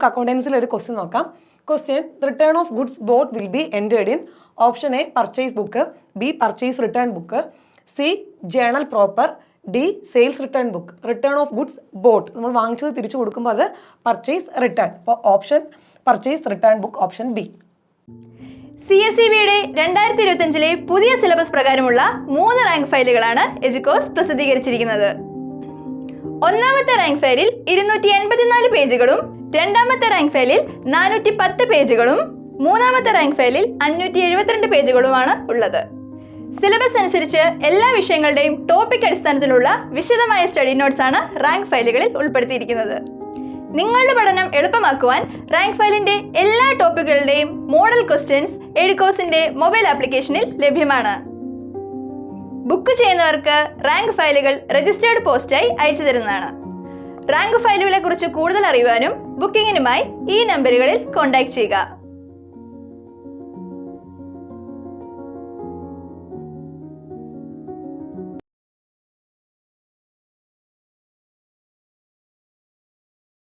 നമുക്ക് അക്കൗണ്ടൻസിൽ ഒരു ക്വസ്റ്റ്യൻ നോക്കാം. Question: return of goods bought will be entered in option A purchase book, B purchase return book, C journal proper, D sales return book. Return of goods bought നമ്മൾ വാങ്ങിച്ചത് തിരിച്ചു കൊടുക്കുമ്പോൾ അത് purchase return. അപ്പോൾ option purchase return book, option B. CSEBയുടെ 2025 പുതിയ syllabus പ്രകാരമുള്ള 3 rank ഫയലുകളാണ് എജുകോസ് പ്രസിദ്ധീകരിച്ചിരിക്കുന്നത്. ഒന്നാമത്തെ റാങ്ക് ഫയലിൽ 284 പേജുകളും, രണ്ടാമത്തെ റാങ്ക് ഫയലിൽ 410 പേജുകളും, മൂന്നാമത്തെ റാങ്ക് ഫയലിൽ 572 പേജുകളുമാണ് ഉള്ളത്. സിലബസ് അനുസരിച്ച് എല്ലാ വിഷയങ്ങളുടെയും ടോപ്പിക് അടിസ്ഥാനത്തിലുള്ള വിശദമായ സ്റ്റഡി നോട്ട്സ് ആണ് റാങ്ക് ഫയലുകളിൽ ഉൾപ്പെടുത്തിയിരിക്കുന്നത്. നിങ്ങളുടെ പഠനം എളുപ്പമാക്കുവാൻ റാങ്ക് ഫയലിന്റെ എല്ലാ ടോപ്പിക്കുകളുടെയും മോഡൽ ക്വസ്റ്റ്യൻസ് എഡ്യൂകോസിന്റെ മൊബൈൽ ആപ്ലിക്കേഷനിൽ ലഭ്യമാണ്. ബുക്ക് ചെയ്യുന്നവർക്ക് റാങ്ക് ഫയലുകൾ രജിസ്റ്റേർഡ് പോസ്റ്റായി അയച്ചു തരുന്നതാണ്. റാങ്ക് ഫയലുകളെ കുറിച്ച് കൂടുതൽ അറിയുവാനും ബുക്കിങ്ങിനുമായി ഈ നമ്പറുകളിൽ കോൺടാക്ട് ചെയ്യുക.